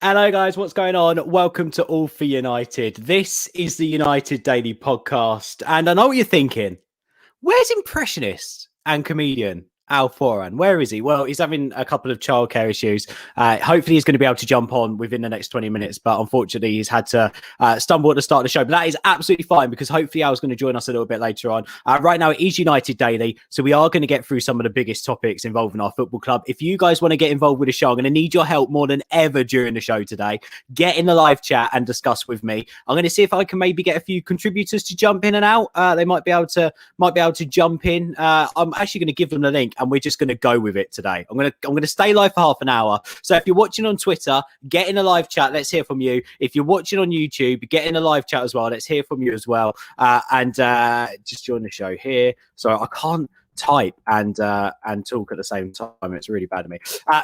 Hello, guys. What's going on? Welcome to All for United. This is the United Daily Podcast. And I know what you're thinking. Where's impressionist and comedian Foran? Where is he? Well, he's having a couple of childcare issues. Hopefully, he's going to be able to jump on within the next 20 minutes. But unfortunately, he's had to stumble at the start of the show. But that is absolutely fine because hopefully, Al's going to join us a little bit later on. Right now, it is United Daily. So we are going to get through some of the biggest topics involving our football club. If you guys want to get involved with the show, I'm going to need your help more than ever during the show today. Get in the live chat and discuss with me. I'm going to see if I can maybe get a few contributors to jump in and out. They might be able to jump in. I'm actually going to give them the link. And we're just going to go with it today. I'm going to stay live for half an hour. So if you're watching on Twitter, get in the live chat. Let's hear from you. If you're watching on YouTube, get in the live chat as well. Let's hear from you as well. And just join the show here. So I can't type and talk at the same time. It's really bad of me.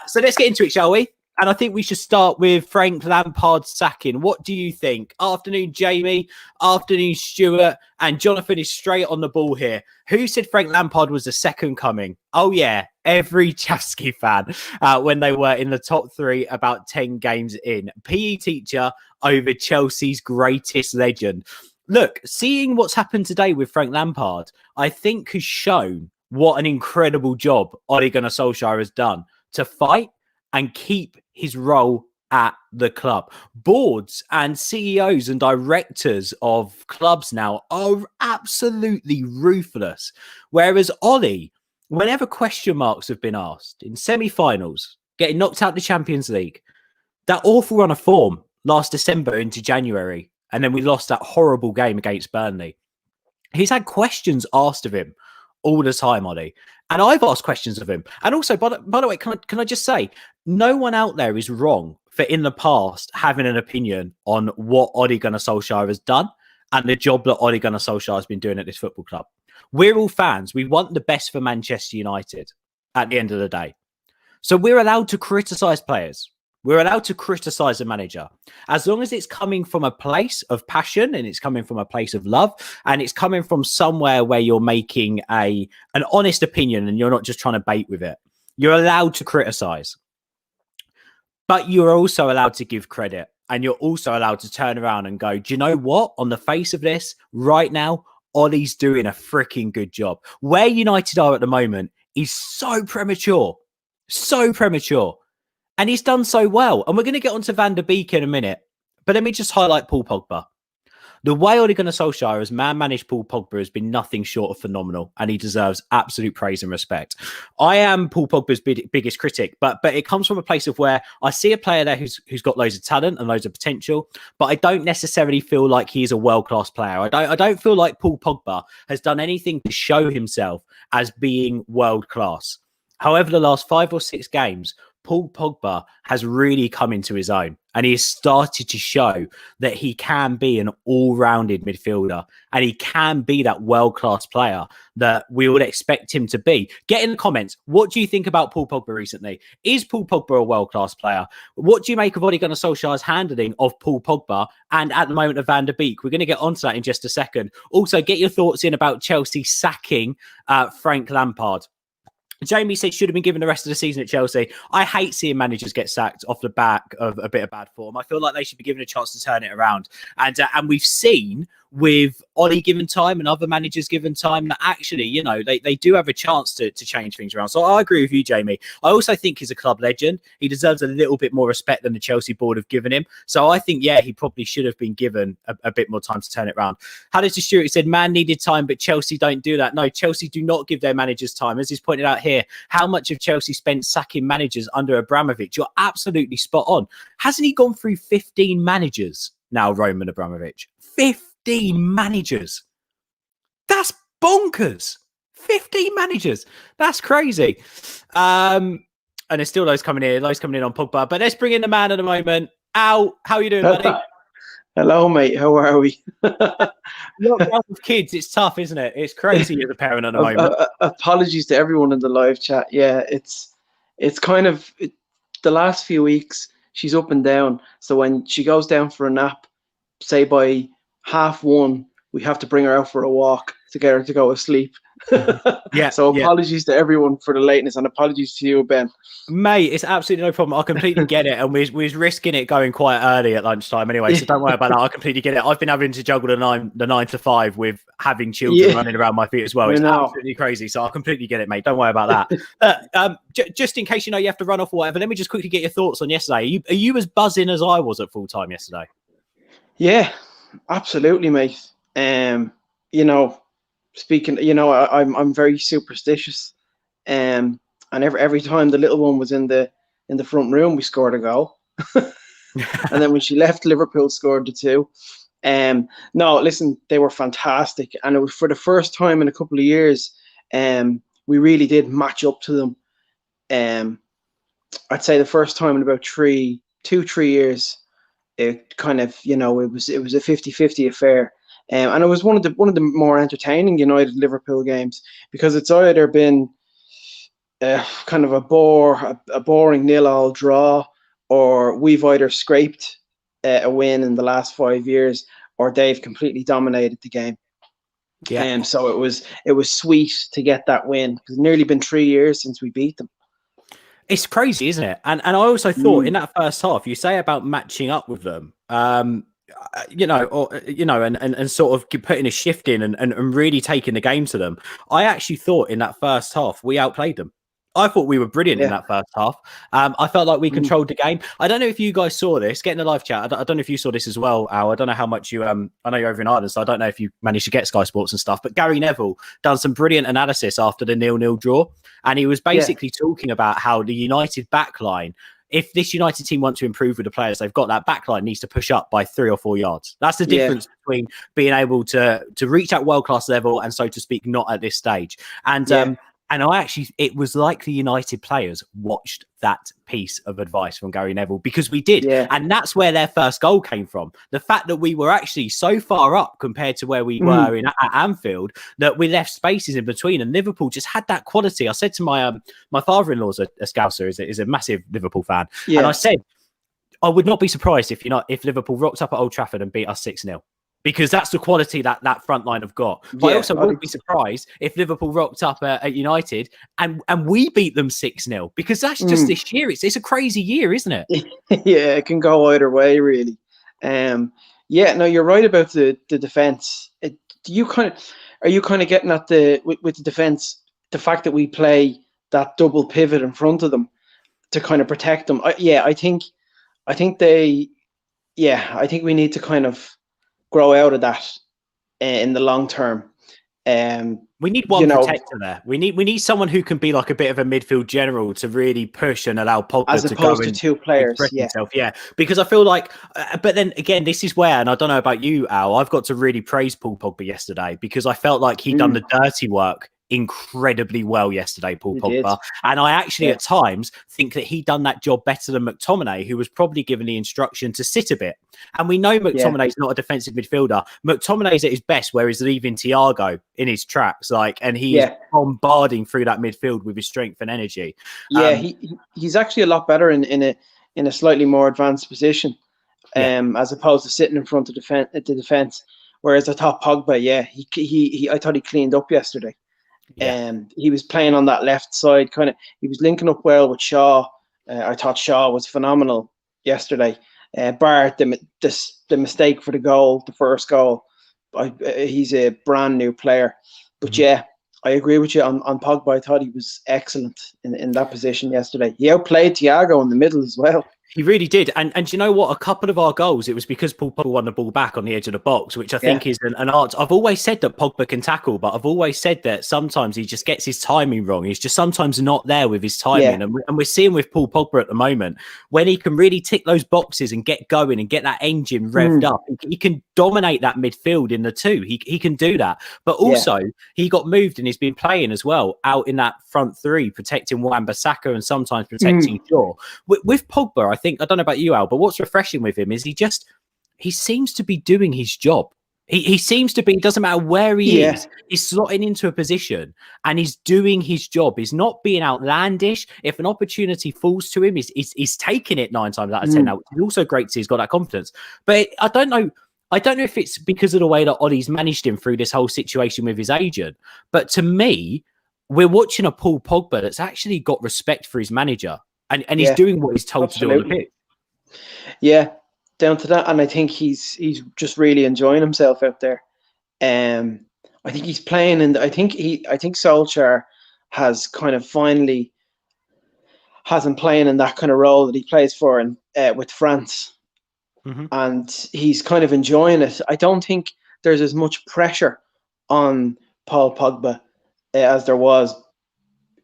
So let's get into it, shall we? And I think we should start with Frank Lampard sacking. What do you think? Afternoon, Jamie. Afternoon, Stuart. And Jonathan is straight on the ball here. Who said Frank Lampard was the second coming? Oh, yeah. Every Chelsea fan when they were in the top three about 10 games in. PE teacher over Chelsea's greatest legend. Look, seeing what's happened today with Frank Lampard, I think has shown what an incredible job Ole Gunnar Solskjaer has done to fight and keep his role at the club. Boards and CEOs and directors of clubs now are absolutely ruthless. Whereas Ole, whenever question marks have been asked in semi-finals, getting knocked out the Champions League, that awful run of form last December into January, and then we lost that horrible game against Burnley. He's had questions asked of him all the time, Ole. And I've asked questions of him. And also, by the way, can I just say, no one out there is wrong for in the past having an opinion on what Ole Gunnar Solskjaer has done and the job that Ole Gunnar Solskjaer has been doing at this football club. We're all fans. We want the best for Manchester United at the end of the day. So we're allowed to criticise players. We're allowed to criticise a manager as long as it's coming from a place of passion and it's coming from a place of love and it's coming from somewhere where you're making an honest opinion and you're not just trying to bait with it. You're allowed to criticise, but you're also allowed to give credit and you're also allowed to turn around and go, do you know what? On the face of this right now, Ole's doing a freaking good job. Where United are at the moment is so premature. And he's done so well. And we're going to get onto Van der Beek in a minute. But let me just highlight Paul Pogba. The way Ole Gunnar Solskjaer has man-managed Paul Pogba has been nothing short of phenomenal. And he deserves absolute praise and respect. I am Paul Pogba's biggest critic. But it comes from a place of where I see a player there who's got loads of talent and loads of potential. But I don't necessarily feel like he's a world-class player. I don't feel like Paul Pogba has done anything to show himself as being world-class. However, the last 5 or 6 games, Paul Pogba has really come into his own and he has started to show that he can be an all-rounded midfielder and he can be that world-class player that we would expect him to be. Get in the comments. What do you think about Paul Pogba recently? Is Paul Pogba a world-class player? What do you make of Ole Gunnar Solskjaer's handling of Paul Pogba and at the moment of Van der Beek? We're going to get onto that in just a second. Also, get your thoughts in about Chelsea sacking Frank Lampard. Jamie said should have been given the rest of the season at Chelsea. I hate seeing managers get sacked off the back of a bit of bad form. I feel like they should be given a chance to turn it around. And we've seen with Ole given time and other managers given time that actually, you know, they do have a chance to change things around. So I agree with you, Jamie. I also think he's a club legend. He deserves a little bit more respect than the Chelsea board have given him. So I think, yeah, he probably should have been given a bit more time to turn it around. Halister Stewart said, man needed time, but Chelsea don't do that. No, Chelsea do not give their managers time. As he's pointed out here, how much have Chelsea spent sacking managers under Abramovich? You're absolutely spot on. Hasn't he gone through 15 managers now, Roman Abramovich? 15 managers. That's bonkers. 15 managers. That's crazy. And there's still those coming in on Pogba. But let's bring in the man at the moment. Al, how are you doing, buddy? Hello, mate. How are we? Lockdown with kids, it's tough, isn't it? It's crazy as a parent at the moment. Apologies to everyone in the live chat. Yeah, it's kind of the last few weeks. She's up and down. So when she goes down for a nap, say by 1:30, we have to bring her out for a walk to get her to go to sleep. Yeah. So apologies to everyone for the lateness, and apologies to you, Ben. Mate, it's absolutely no problem. I completely get it. And we was risking it going quite early at lunchtime anyway. So don't worry about that. I completely get it. I've been having to juggle the 9 to 5 with having children running around my feet as well. It's absolutely crazy. So I completely get it, mate. Don't worry about that. Just in case, you have to run off or whatever, let me just quickly get your thoughts on yesterday. Are you as buzzing as I was at full time yesterday? Yeah, absolutely, mate. Speaking, I'm very superstitious. And every time the little one was in the front room, we scored a goal. And then when she left, Liverpool scored the 2. No, listen, they were fantastic, and it was for the first time in a couple of years. We really did match up to them. I'd say the first time in about 3 years, it kind of, it was a 50-50 affair. And it was one of the more entertaining United Liverpool games, because it's either been kind of a boring 0-0 draw, or we've either scraped a win in the last 5 years, or they've completely dominated the game. Yeah. So it was sweet to get that win, because it's nearly been 3 years since we beat them. It's crazy, isn't it? And I also thought in that first half, you say about matching up with them, and sort of putting a shift in and really taking the game to them. I actually thought in that first half we outplayed them. I thought we were brilliant in that first half. I felt like we controlled the game. I don't know if you guys saw this. Get in the live chat. I don't know if you saw this as well, Al. I don't know how much you. I know you're over in Ireland, so I don't know if you managed to get Sky Sports and stuff. But Gary Neville done some brilliant analysis after the 0-0 draw, and he was basically talking about how the United backline, if this United team want to improve with the players they've got, that backline needs to push up by 3 or 4 yards. That's the difference between being able to reach that world-class level and, so to speak, not at this stage. And it was like the United players watched that piece of advice from Gary Neville, because we did. Yeah. And that's where their first goal came from. The fact that we were actually so far up compared to where we were at Anfield, that we left spaces in between, and Liverpool just had that quality. I said to my father-in-law's a Scouser, is a massive Liverpool fan. Yeah. And I said, I would not be surprised if Liverpool rocked up at Old Trafford and beat us 6-0. Because that's the quality that front line have got. But I also wouldn't be surprised if Liverpool rocked up at United and we beat them 6-0, because that's just this year. It's a crazy year, isn't it? Yeah, it can go either way, really. No, you're right about the defence. Are you kind of getting at with the defence, the fact that we play that double pivot in front of them to kind of protect them? I think we need to kind of grow out of that in the long term. We need one protector there. We need someone who can be like a bit of a midfield general to really push and allow Pogba as opposed to 2 players. Himself. Yeah, because I feel like, but then again, this is where, and I don't know about you, Al, I've got to really praise Paul Pogba yesterday, because I felt like he'd done the dirty work incredibly well yesterday, Paul Pogba. And I actually at times think that he done that job better than McTominay, who was probably given the instruction to sit a bit. And we know McTominay's not a defensive midfielder. McTominay's at his best where he's leaving Thiago in his tracks, and he's bombarding through that midfield with his strength and energy. He's actually a lot better in a slightly more advanced position, as opposed to sitting in front of the defense. Whereas I thought Pogba, I thought he cleaned up yesterday. He was playing on that left side, he was linking up well with Shaw. I thought Shaw was phenomenal yesterday. Bar the mistake for the goal, the first goal. He's a brand new player. But I agree with you on Pogba. I thought he was excellent in that position yesterday. He outplayed Thiago in the middle as well. He really did. And you know what? A couple of our goals, it was because Paul Pogba won the ball back on the edge of the box, which I think is an art. I've always said that Pogba can tackle, but I've always said that sometimes he just gets his timing wrong. He's just sometimes not there with his timing. And we're seeing with Paul Pogba at the moment, when he can really tick those boxes and get going and get that engine revved up, he can dominate that midfield in the 2. He can do that. But also, he got moved and he's been playing as well out in that front 3, protecting Wan-Bissaka and sometimes protecting Shaw. With Pogba, I don't know about you, Al, but what's refreshing with him is he seems to be doing his job. He seems to be, doesn't matter where he is, he's slotting into a position and he's doing his job. He's not being outlandish. If an opportunity falls to him, he's taking it 9 times out of 10 now. It's also great to see he's got that confidence. But I don't know. I don't know if it's because of the way that Ollie's managed him through this whole situation with his agent, but to me, we're watching a Paul Pogba that's actually got respect for his manager, and he's Yeah, doing what he's told to do on the absolutely. pitch. Yeah, down to that, and I think he's just really enjoying himself out there. I think he's playing, and I think Solskjaer has kind of finally has him playing in that kind of role that he plays for in with France, Mm-hmm. and he's kind of enjoying it. I don't think there's as much pressure on Paul Pogba as there was,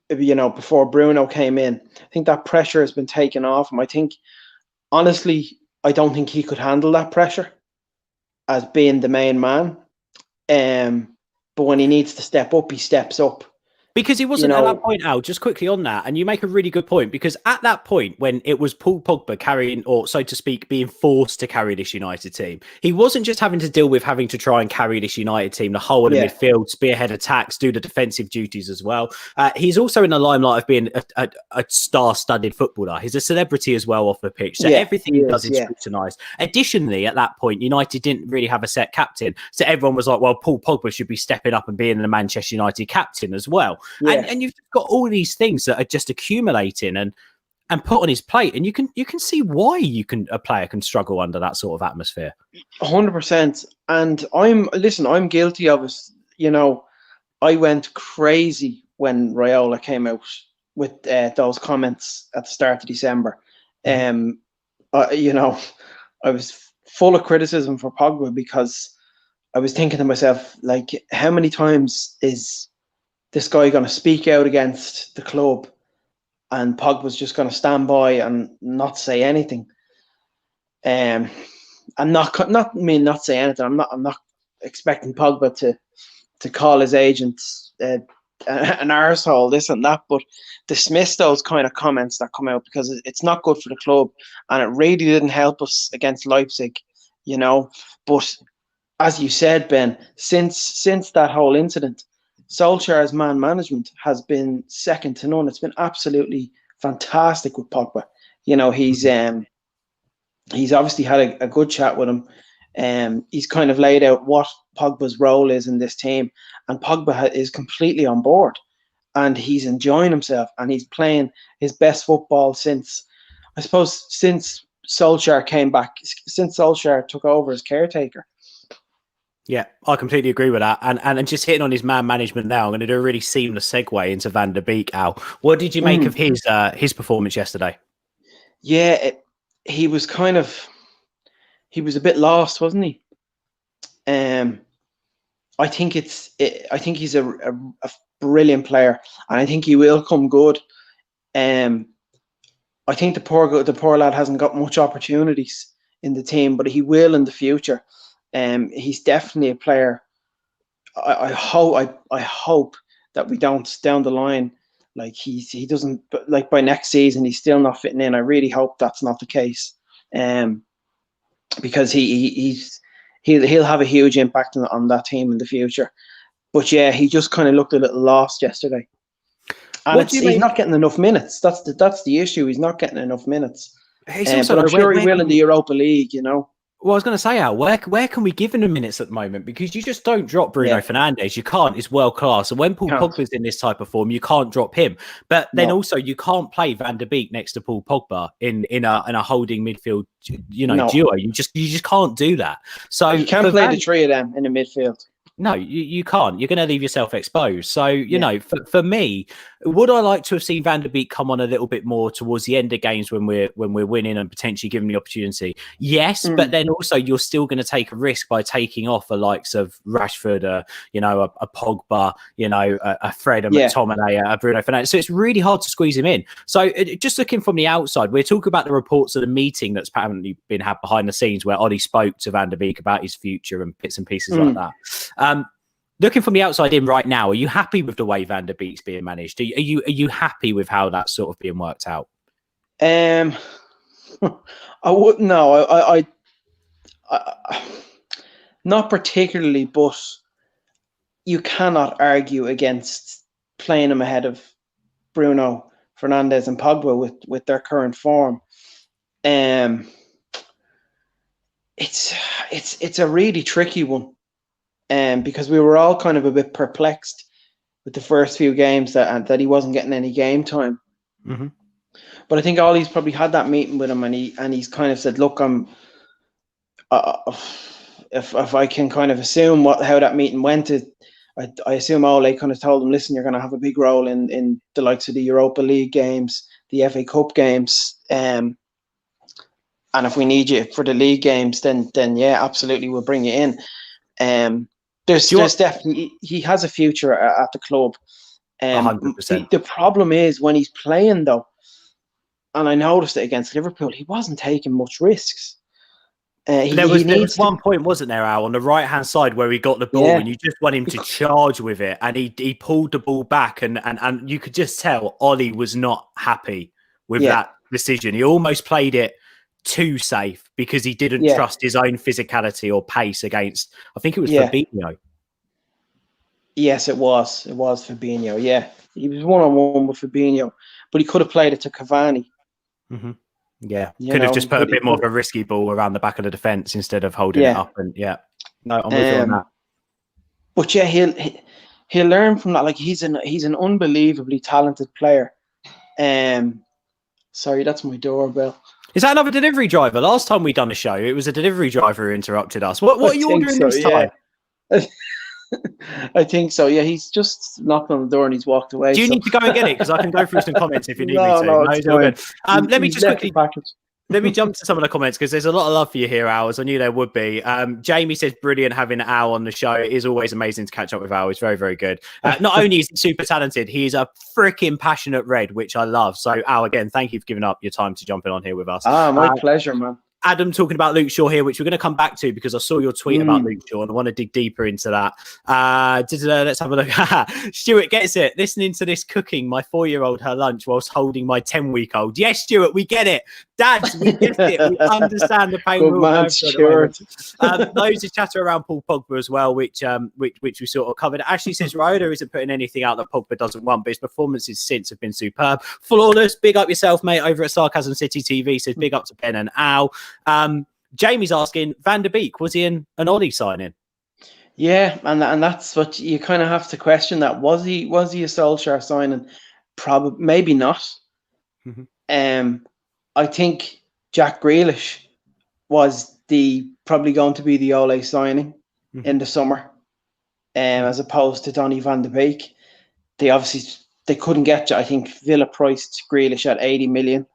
before Bruno came in. I think that pressure has been taken off him. I think, honestly, I don't think he could handle that pressure as being the main man. But when he needs to step up, he steps up. Because he wasn't at that point, Al, just quickly on that, and you make a really good point, because at that point, when it was Paul Pogba carrying, or so to speak, being forced to carry this United team, he wasn't just having to deal with having to try and carry this United team, the whole of the midfield, spearhead attacks, do the defensive duties as well. He's also in the limelight of being a star-studded footballer. He's a celebrity as well off the pitch, so everything he does is scrutinised. Additionally, at that point, United didn't really have a set captain, so everyone was like, well, Paul Pogba should be stepping up and being the Manchester United captain as well. Yeah. And you've got all these things that are just accumulating and put on his plate, and you can see why a player can struggle under that sort of atmosphere. 100%. And I'm guilty of it. I went crazy when Raiola came out with those comments at the start of December. I was full of criticism for Pogba, because I was thinking to myself, like, how many times is this guy going to speak out against the club, and Pogba's just going to stand by and not say anything. And not say anything. I'm not expecting Pogba to call his agent an arsehole, this and that, but dismiss those kind of comments that come out, because it's not good for the club, and it really didn't help us against Leipzig, But as you said, Ben, since that whole incident, Solskjaer's man management has been second to none. It's been absolutely fantastic with Pogba. He's obviously had a good chat with him. He's kind of laid out what Pogba's role is in this team, and Pogba is completely on board, and he's enjoying himself, and he's playing his best football since Solskjaer came back, since Solskjaer took over as caretaker. Yeah, I completely agree with that. And just hitting on his man management now, I'm going to do a really seamless segue into Van der Beek, Al. What did you make of his performance yesterday? Yeah, he was a bit lost, wasn't he? I think he's a brilliant player, and I think he will come good. I think the poor lad hasn't got much opportunities in the team, but he will in the future. He's definitely a player. I hope that we don't, down the line, like he doesn't, like by next season he's still not fitting in. I really hope that's not the case, because he'll have a huge impact on that team in the future. But yeah, he just kind of looked a little lost yesterday, and he's not getting enough minutes. That's the issue. He's not getting enough minutes. But I'm sure he will in the Europa League. Well, I was going to say, Al, where can we give him the minutes at the moment? Because you just don't drop Bruno Fernandes. You can't. It's world class. And when Paul Pogba's in this type of form, you can't drop him. But then also you can't play Van der Beek next to Paul Pogba in a holding midfield, duo. You just can't do that. So you can't play the three of them in the midfield. No, you can't. You're going to leave yourself exposed. So, you know, for me, would I like to have seen Van der Beek come on a little bit more towards the end of games when we're winning and potentially given the opportunity? Yes, but then also you're still going to take a risk by taking off the likes of Rashford, a Pogba, a Fred, a McTominay, a Bruno Fernandes. So it's really hard to squeeze him in. So just looking from the outside, we're talking about the reports of the meeting that's apparently been had behind the scenes where Ollie spoke to Van der Beek about his future and bits and pieces like that. Looking from the outside in right now, are you happy with the way Van der Beek's being managed? Are you happy with how that's sort of being worked out? I wouldn't know. I not particularly, but you cannot argue against playing him ahead of Bruno Fernandes and Pogba with their current form. It's it's a really tricky one, because we were all kind of a bit perplexed with the first few games that he wasn't getting any game time. Mm-hmm. But I think Ollie's probably had that meeting with him, and he's kind of said, "Look, if I can kind of assume how that meeting went, I assume Ole kind of told him, listen, you're going to have a big role in the likes of the Europa League games, the FA Cup games, and if we need you for the league games, then yeah, absolutely, we'll bring you in." There's definitely, he has a future at the club. 100%. The problem is when he's playing, though, and I noticed it against Liverpool, he wasn't taking much risks. There was one point, wasn't there, Al, on the right-hand side where he got the ball and you just want him to charge with it, and he pulled the ball back, and you could just tell Ollie was not happy with that decision. He almost played it too safe because he didn't trust his own physicality or pace against, I think it was Fabinho. Yes, it was Fabinho. Yeah, he was one-on-one with Fabinho, but he could have played it to Cavani. Mm-hmm. Yeah, could have just put a bit more of a risky ball around the back of the defence instead of holding it up. And no, I'm with you on that. But yeah, he'll learn from that. Like he's an unbelievably talented player. Sorry, that's my doorbell. Is that another delivery driver? Last time we done a show, it was a delivery driver who interrupted us. What are you ordering this time? I think so. Yeah, he's just knocked on the door and he's walked away. Do you need to go and get it? Because I can go through some comments if you need me to. No, it's good. Let me just quickly. Let me jump to some of the comments because there's a lot of love for you here, Al, as I knew there would be. Jamie says, brilliant having Al on the show. It is always amazing to catch up with Al. It's very, very good. Not only is he super talented, he is a freaking passionate Red, which I love. So, Al, again, thank you for giving up your time to jump in on here with us. My pleasure, man. Adam talking about Luke Shaw here, which we're going to come back to because I saw your tweet about Luke Shaw and I want to dig deeper into that. Let's have a look. Stuart gets it. Listening to this cooking my 4-year-old her lunch whilst holding my 10-week-old. Yes, Stuart, we get it. Dads, we get it. We understand the pain. Good man, Stuart. Those is chatter around Paul Pogba as well, which we sort of covered. Ashley says Raiola isn't putting anything out that Pogba doesn't want, but his performances since have been superb. Flawless. Big up yourself, mate, over at Sarcasm City TV. Says big up to Ben and Al. Jamie's asking, Van der Beek, was he an Ollie signing? Yeah, and that's what you kind of have to question. That was he a Solskjaer signing? Probably, maybe not. Mm-hmm. I think Jack Grealish was probably going to be the Ole signing in the summer, as opposed to Donny Van der Beek. They couldn't get. I think Villa priced Grealish at 80 million.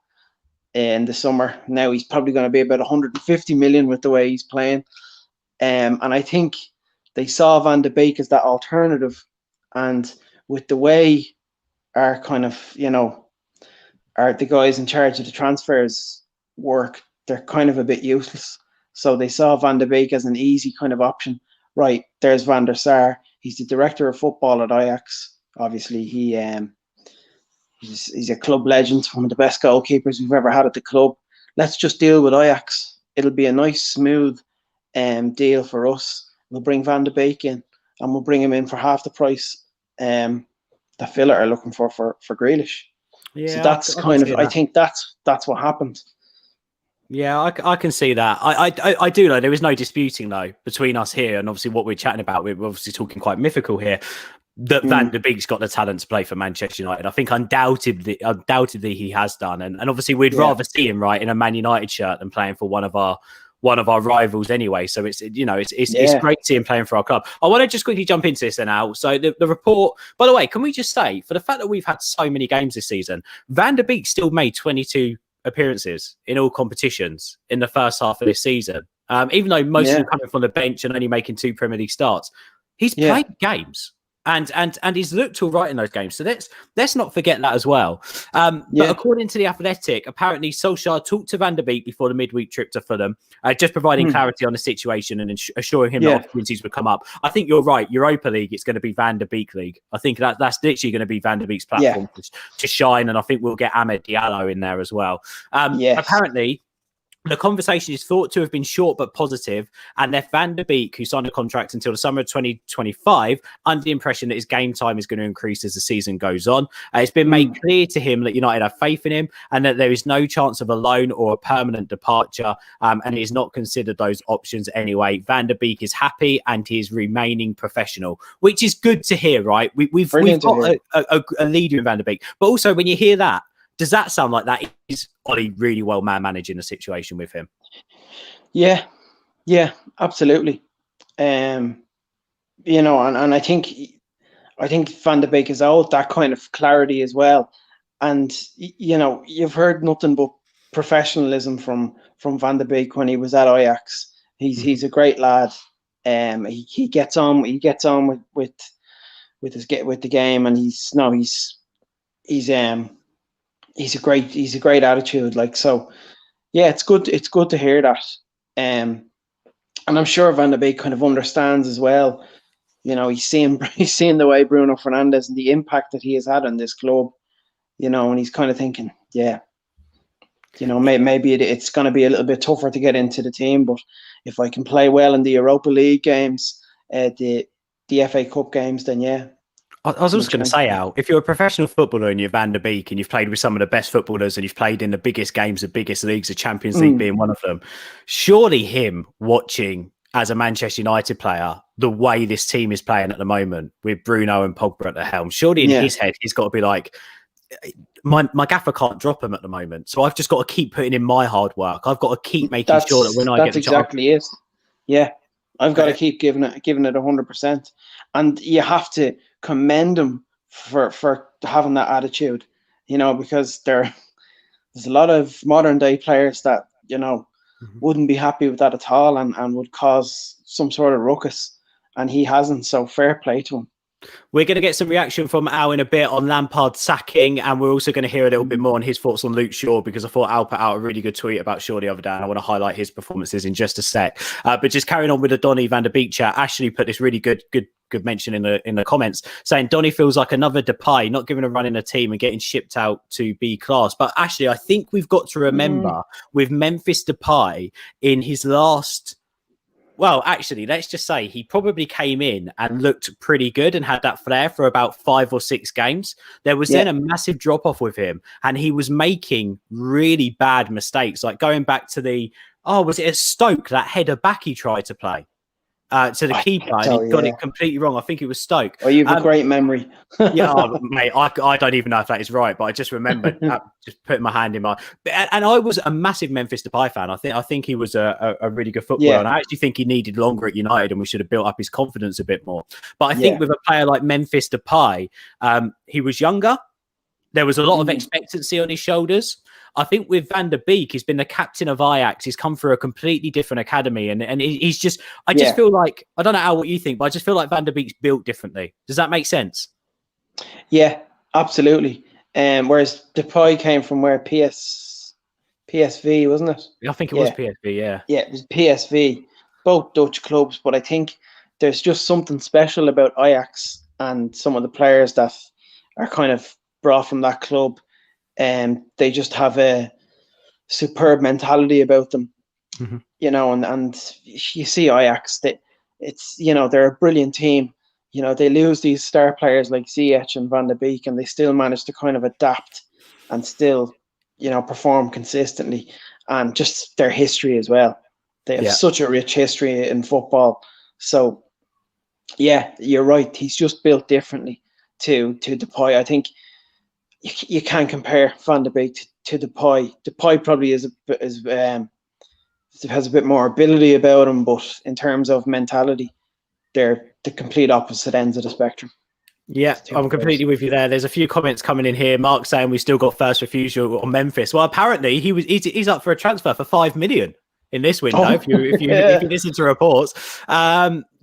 In the summer. Now he's probably going to be about 150 million with the way he's playing. And I think they saw Van der Beek as that alternative. And with the way our kind of, the guys in charge of the transfers work, they're kind of a bit useless. So they saw Van der Beek as an easy kind of option. Right, there's Van der Sar. He's the director of football at Ajax. Obviously, He's a club legend, one of the best goalkeepers we've ever had at the club. Let's just deal with Ajax. It'll be a nice, smooth deal for us. We'll bring Van der Beek in, and we'll bring him in for half the price that Villa are looking for Grealish. Yeah, so that's I think that's what happened. Yeah, I can see that. I do know there is no disputing though between us here, and obviously what we're chatting about. We're obviously talking quite mythical here. That Van der Beek's got the talent to play for Manchester United. I think undoubtedly he has done, and obviously we'd rather see him in a Man United shirt than playing for one of our rivals anyway. So it's great to see him playing for our club. I want to just quickly jump into this then, Al. So the report, by the way, can we just say, for the fact that we've had so many games this season, Van der Beek still made 22 appearances in all competitions in the first half of this season. Even though most of them coming from the bench and only making 2 Premier League starts, he's played games. And he's looked all right in those games. So let's not forget that as well. But according to The Athletic, apparently Solskjaer talked to Van der Beek before the midweek trip to Fulham, just providing clarity on the situation and assuring him that opportunities would come up. I think you're right. Europa League, it's going to be Van der Beek League. I think that's literally going to be Van der Beek's platform to shine. And I think we'll get Ahmed Diallo in there as well. Apparently, The conversation is thought to have been short but positive, and left Van der Beek, who signed a contract until the summer of 2025, under the impression that his game time is going to increase as the season goes on. It's been made clear to him that United have faith in him and that there is no chance of a loan or a permanent departure, and he's not considered those options anyway. Van der Beek is happy and he is remaining professional, which is good to hear, right? We've got a leader in Van der Beek, but also when you hear that, does that sound like that is Ollie really well managing the situation with him? Yeah, absolutely. And I think Van der Beek is out that kind of clarity as well. And you've heard nothing but professionalism from Van der Beek when he was at Ajax. He's a great lad. He gets on with the game, and he's a great attitude. Like, so yeah, it's good to hear that. And I'm sure Van der Beek kind of understands as well. He's seeing the way Bruno Fernandes and the impact that he has had on this club, and he's kind of thinking, yeah, maybe it's going to be a little bit tougher to get into the team, but if I can play well in the Europa League games, the FA Cup games, then yeah. I was also going to say, Al, if you're a professional footballer and you're Van der Beek and you've played with some of the best footballers and you've played in the biggest games, the biggest leagues, the Champions League being one of them, surely him watching as a Manchester United player the way this team is playing at the moment with Bruno and Pogba at the helm, surely in his head he's got to be like, my gaffer can't drop him at the moment, so I've just got to keep putting in my hard work. I've got to keep making sure that when I get the exactly it. Yeah, I've got to keep giving it 100%, and you have to commend him for having that attitude, because there's a lot of modern day players that wouldn't be happy with that at all and would cause some sort of ruckus, and he hasn't. So fair play to him. We're going to get some reaction from Al in a bit on Lampard sacking, and we're also going to hear a little bit more on his thoughts on Luke Shaw, because I thought Al put out a really good tweet about Shaw the other day, and I want to highlight his performances in just a sec. But just carrying on with the Donny Van der Beek chat, Ashley put this really good mention in the comments, saying Donny feels like another Depay, not given a run in a team and getting shipped out to B class. But Ashley, I think we've got to remember with Memphis Depay in his last. Well, actually, let's just say he probably came in and looked pretty good and had that flair for about 5 or 6 games. There was then a massive drop-off with him, and he was making really bad mistakes, like going back to was it a Stoke, that header back he tried to play? To the keeper, and he got it completely wrong. I think it was Stoke. Oh, you have a great memory. Mate, I don't even know if that is right, but I just remembered just putting my hand in my. And I was a massive Memphis Depay fan. I think he was a really good footballer, and I actually think he needed longer at United, and we should have built up his confidence a bit more. But I think with a player like Memphis Depay, he was younger. There was a lot of expectancy on his shoulders. I think with Van der Beek, he's been the captain of Ajax. He's come through a completely different academy. And he's just, I just feel like, I don't know, Al, what you think, but I just feel like Van der Beek's built differently. Does that make sense? Yeah, absolutely. Whereas Depay came from where PSV, wasn't it? I think it was PSV, yeah. Yeah, it was PSV, both Dutch clubs. But I think there's just something special about Ajax and some of the players that are kind of brought from that club. They just have a superb mentality about them, and you see Ajax, they're a brilliant team. They lose these star players like Ziyech and Van der Beek, and they still manage to kind of adapt and still, perform consistently, and just their history as well. They have such a rich history in football. So, yeah, you're right. He's just built differently to Depay. I think you can't compare Van der Beek to Depay. Depay probably has a bit more ability about him, but in terms of mentality, they're the complete opposite ends of the spectrum. Yeah, I'm completely with you there. There's a few comments coming in here. Mark saying we still got first refusal on Memphis. Well, apparently he's up for a transfer for 5 million in this window. If you listen to reports.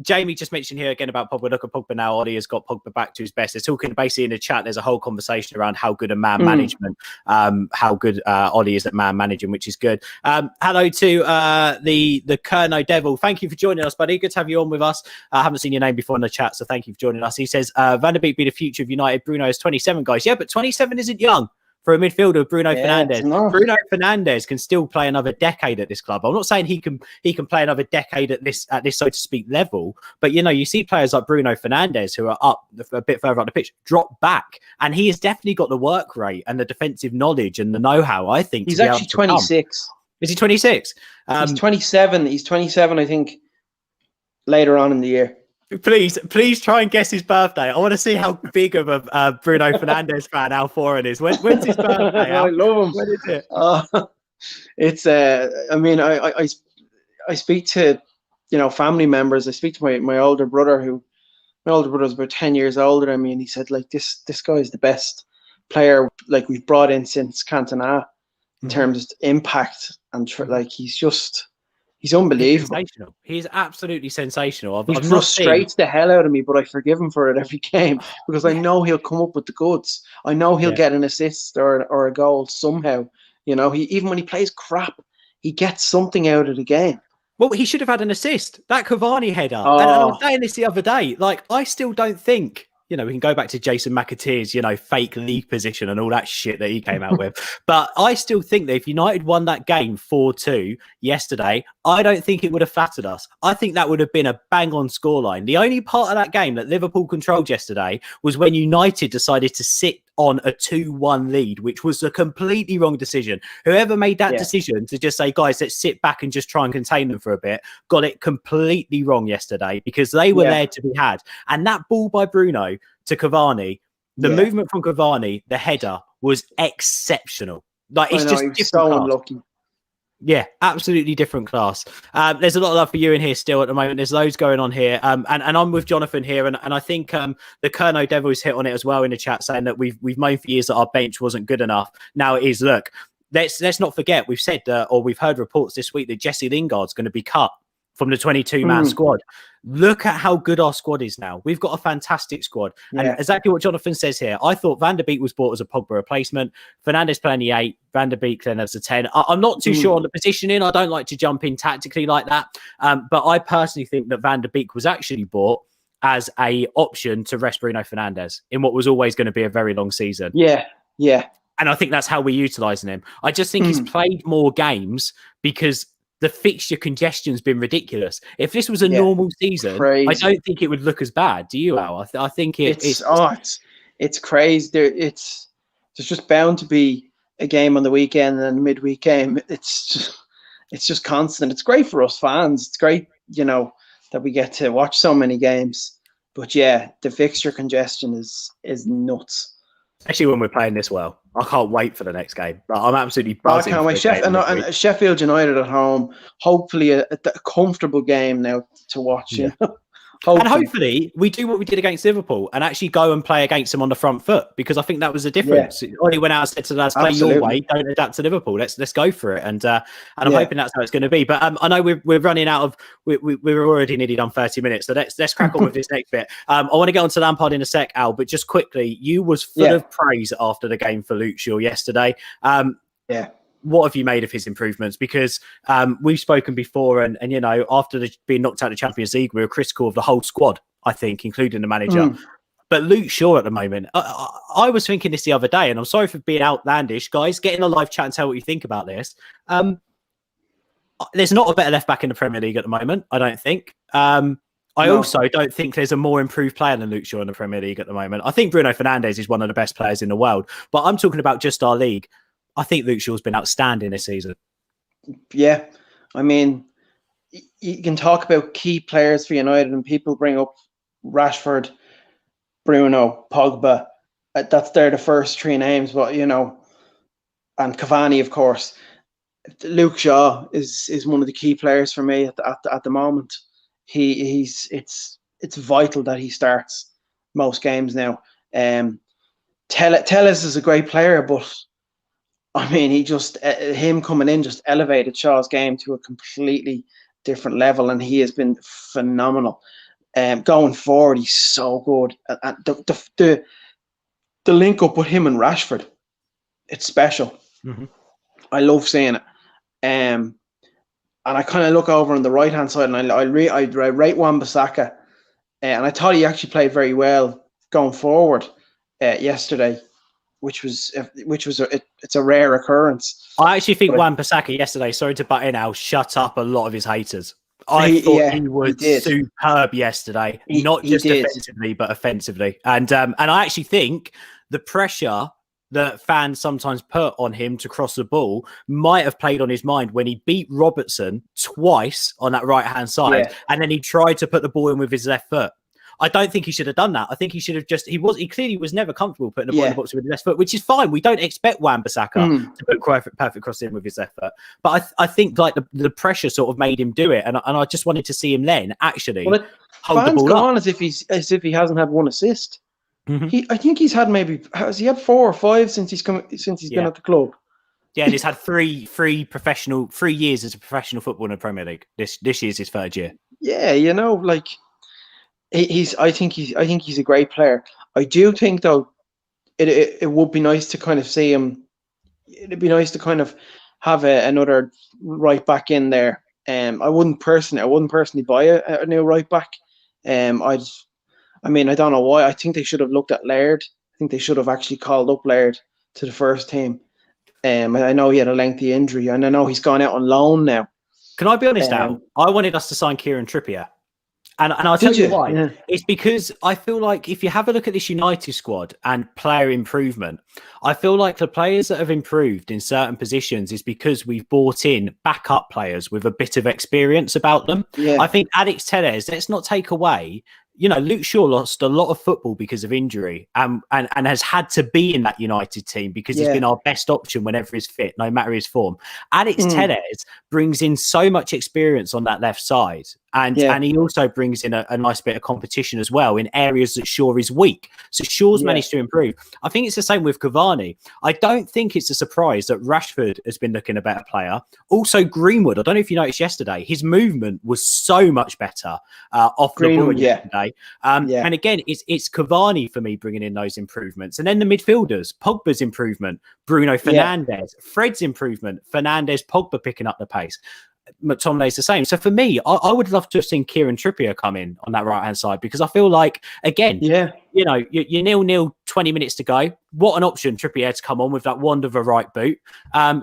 Jamie just mentioned here again about Pogba. Look at Pogba now. Ollie has got Pogba back to his best. They're talking basically in the chat. There's a whole conversation around how good a man management, how good Ollie is at man managing, which is good. Hello to the Kerno Devil. Thank you for joining us, buddy. Good to have you on with us. I haven't seen your name before in the chat, so thank you for joining us. He says Van der Beek be the future of United. Bruno is 27, guys. Yeah, but 27 isn't young. for a midfielder, Bruno Yeah, it's Fernandes. not. Bruno Fernandes can still play another decade at this club. I'm not saying he can play another decade at this so to speak level, but you see players like Bruno Fernandes who are up a bit further up the pitch drop back, and he has definitely got the work rate and the defensive knowledge and the know-how. I think He's to be actually able to 26. Is he 26? He's 27. He's 27, I think, later on in the year. Please try and guess his birthday. I want to see how big of a Bruno Fernandes fan Al Foran is. When's his birthday? Al? I love him. When is it? It's I mean, I speak to family members. I speak to my older brother, my older brother's about 10 years older than me, and he said, like, this guy is the best player like we've brought in since Cantona in terms of impact, and like he's unbelievable. He's sensational. He's absolutely sensational. He frustrates the hell out of me, but I forgive him for it every game because I know he'll come up with the goods. I know he'll get an assist or a goal somehow. Even when he plays crap, he gets something out of the game. Well, he should have had an assist. That Cavani header. And I was saying this the other day. Like, I still don't think, we can go back to Jason McAteer's, fake league position and all that shit that he came out with. But I still think that if United won that game 4-2 yesterday, I don't think it would have flattered us. I think that would have been a bang-on scoreline. The only part of that game that Liverpool controlled yesterday was when United decided to sit on a 2-1 lead, which was a completely wrong decision. Whoever made that decision to just say, guys, let's sit back and just try and contain them for a bit, got it completely wrong yesterday, because they were there to be had. And that ball by Bruno to Cavani, the movement from Cavani, the header was exceptional. Like, it's just different. So unlucky. Yeah, absolutely different class. There's a lot of love for you in here still at the moment. There's loads going on here. And I'm with Jonathan here. And I think the Kerno Devils hit on it as well in the chat, saying that we've known for years that our bench wasn't good enough. Now it is. Look, let's not forget, we've said or we've heard reports this week that Jesse Lingard's going to be cut from the 22-man squad. Look at how good our squad is now. We've got a fantastic squad. And exactly what Jonathan says here. I thought Van der Beek was bought as a Pogba replacement. Fernandes playing the 8, Van der Beek then as a 10. I'm not too sure on the positioning. I don't like to jump in tactically like that. But I personally think that Van der Beek was actually bought as a option to rest Bruno Fernandes in what was always going to be a very long season. Yeah. And I think that's how we're utilising him. I just think he's played more games because the fixture congestion's been ridiculous. If this was a normal season, crazy. I don't think it would look as bad. Do you, Al? I think it's crazy. There's just bound to be a game on the weekend and a midweek game. It's just constant. It's great for us fans. It's great, that we get to watch so many games. But the fixture congestion is nuts. Especially when we're playing this well. I can't wait for the next game. I'm absolutely buzzing. I can't wait. And Sheffield United at home. Hopefully a comfortable game now to watch. And hopefully we do what we did against Liverpool and actually go and play against them on the front foot, because I think that was the difference. Ollie went out and said to the lads, play your way, don't adapt to Liverpool. Let's go for it. And I'm hoping that's how it's going to be. But I know we're running out of. We're already nearly done 30 minutes, so let's crack on with this next bit. I want to get on to Lampard in a sec, Al, but just quickly, you was full of praise after the game for Luke Shaw yesterday. What have you made of his improvements? Because we've spoken before, and after being knocked out of the Champions League, we were critical of the whole squad, I think, including the manager. But Luke Shaw at the moment, I was thinking this the other day, and I'm sorry for being outlandish, guys. Get in a live chat and tell what you think about this. There's not a better left back in the Premier League at the moment, I don't think. I also don't think there's a more improved player than Luke Shaw in the Premier League at the moment. I think Bruno Fernandes is one of the best players in the world, but I'm talking about just our league. I think Luke Shaw's been outstanding this season. Yeah. I mean, you can talk about key players for United and people bring up Rashford, Bruno, Pogba. They're the first three names, but, and Cavani, of course. Luke Shaw is one of the key players for me at the moment. It's vital that he starts most games now. Telles is a great player, but I mean, him coming in just elevated Shaw's game to a completely different level, and he has been phenomenal. Going forward, he's so good. The link up with him and Rashford, it's special. I love seeing it. And I kind of look over on the right hand side, and I rate Wan-Bissaka, and I thought he actually played very well going forward yesterday. it's a rare occurrence. I actually think But Wan-Bissaka yesterday, sorry to butt in, Al, shut up a lot of his haters. I thought he was superb yesterday, not just defensively, but offensively. And I actually think the pressure that fans sometimes put on him to cross the ball might have played on his mind when he beat Robertson twice on that right-hand side, and then he tried to put the ball in with his left foot. I don't think he should have done that. I think he should have he clearly was never comfortable putting the ball in the box with his left foot, which is fine. We don't expect Wan-Bissaka to put perfect cross in with his left foot. But I think like the pressure sort of made him do it. And I just wanted to see him then actually hold the ball up. On as if he hasn't had one assist. I think he's had has he had 4 or 5 since he's been at the club? Yeah, and he's had 3 years as a professional footballer in the Premier League. This year's his 3rd year. Yeah, like I think he's a great player. I do think though it would be nice to kind of see him. It'd be nice to kind of have another right back in there. I wouldn't personally buy a new right back. I don't know why. I think they should have looked at Laird. I think they should have actually called up Laird to the first team. I know he had a lengthy injury, and I know he's gone out on loan now. Can I be honest, Al? I wanted us to sign Kieran Trippier. And I'll tell you why. Yeah. It's because I feel like if you have a look at this United squad and player improvement, I feel like the players that have improved in certain positions is because we've brought in backup players with a bit of experience about them. Yeah. I think Alex Telles, let's not take away, Luke Shaw lost a lot of football because of injury and has had to be in that United team because he's been our best option whenever he's fit, no matter his form. Alex Telles brings in so much experience on that left side. And he also brings in a nice bit of competition as well in areas that Shaw is weak. So Shaw's managed to improve. I think it's the same with Cavani. I don't think it's a surprise that Rashford has been looking a better player. Also Greenwood, I don't know if you noticed yesterday, his movement was so much better off the ball yesterday. And again, it's Cavani for me bringing in those improvements. And then the midfielders, Pogba's improvement, Bruno Fernandes, Fred's improvement, Fernandes, Pogba picking up the pace. McTominay's the same. So for me, I would love to have seen Kieran Trippier come in on that right-hand side because I feel like, again, you're 0-0, 20 minutes to go. What an option Trippier to come on with that wand of a right boot.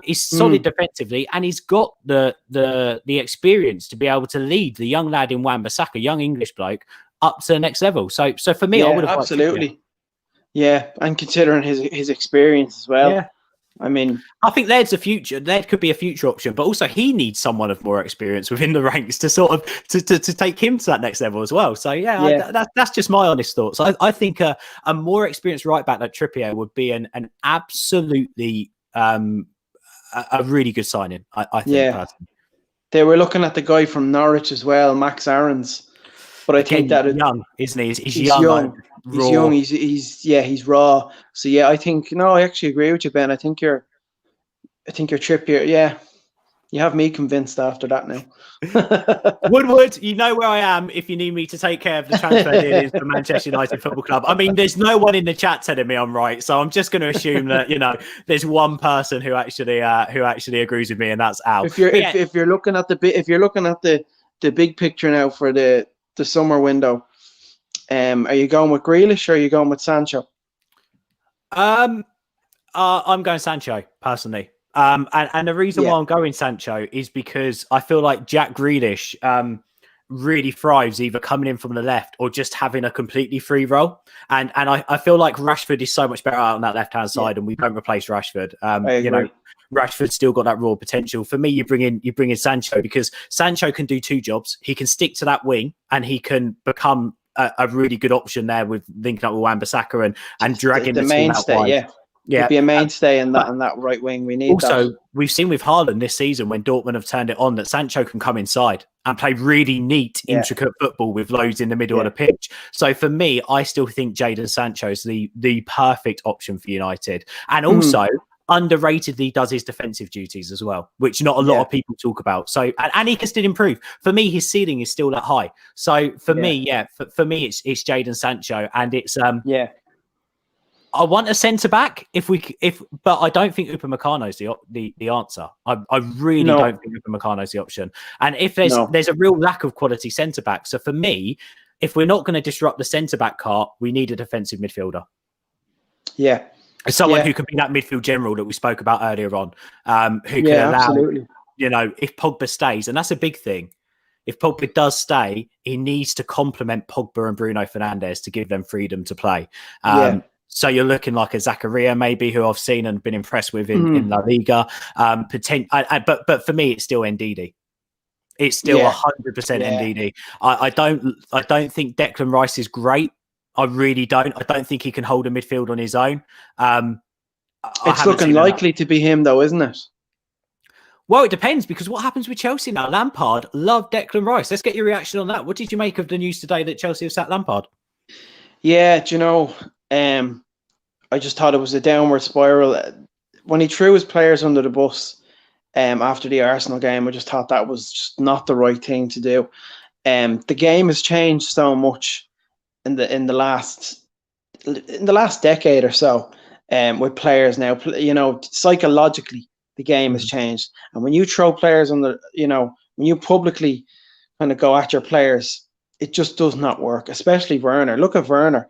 He's solid defensively and he's got the experience to be able to lead the young lad in Wan-Bissaka, young English bloke, up to the next level. So for me, I would have absolutely. Yeah, and considering his experience as well. Yeah. I think Laird's the future. Laird could be a future option, but also he needs someone of more experience within the ranks to sort of to take him to that next level as well. So that's just my honest thoughts. I think a more experienced right back like Trippier would be an absolutely a really good signing. I think. Personally. They were looking at the guy from Norwich as well, Max Aarons. But I think that young, isn't he? He's young. He's young. He's raw. So I actually agree with you, Ben. I think you're Trippier. Yeah, you have me convinced after that now. Woodward, you know where I am if you need me to take care of the transfer dealings for Manchester United Football Club. There's no one in the chat telling me I'm right, so I'm just going to assume that there's one person who actually agrees with me, and that's Al. If you're looking at the big picture now for the summer window, are you going with Grealish or are you going with Sancho? I'm going Sancho personally. And the reason why I'm going Sancho is because I feel like Jack Grealish really thrives either coming in from the left or just having a completely free role. And I feel like Rashford is so much better out on that left-hand side and we don't replace Rashford. Rashford's still got that raw potential. For me, you bring in Sancho because Sancho can do 2 jobs. He can stick to that wing and he can become a really good option there with linking up with Wan-Bissaka and dragging the mainstay. He'd be a mainstay in that right wing. We need also that. We've seen with Haaland this season when Dortmund have turned it on that Sancho can come inside and play really neat, intricate football with loads in the middle of the pitch. So for me, I still think Jadon Sancho is the perfect option for United, and also underratedly does his defensive duties as well, which not a lot of people talk about. So and he can still improve. For me, his ceiling is still that high. So for me, for me, it's Jadon Sancho, and it's I want a centre back but I don't think Upamecano is the answer. I really don't think Upamecano is the option. And if there's a real lack of quality centre back, so for me, if we're not going to disrupt the centre back cart, we need a defensive midfielder. Yeah. As someone Yeah. who can be that midfield general that we spoke about earlier on, who can Yeah, allow, absolutely. if Pogba stays, and that's a big thing. If Pogba does stay, he needs to complement Pogba and Bruno Fernandes to give them freedom to play. Yeah. So you're looking like a Zakaria, maybe, who I've seen and been impressed with in La Liga. But for me, it's still Ndidi. It's still 100% Yeah. Ndidi. I don't think Declan Rice is great. I really don't. I don't think he can hold a midfield on his own. It's looking likely to be him, though, isn't it? Well, it depends, because what happens with Chelsea now? Lampard loved Declan Rice. Let's get your reaction on that. What did you make of the news today that Chelsea have sacked Lampard? Yeah, do you know, I just thought it was a downward spiral. When he threw his players under the bus after the Arsenal game, I just thought that was just not the right thing to do. The game has changed so much in the last decade or so, with players now. You know, psychologically, the game has changed, and when you throw players under, when you publicly kind of go at your players, it just does not work. Especially Werner. Look at Werner.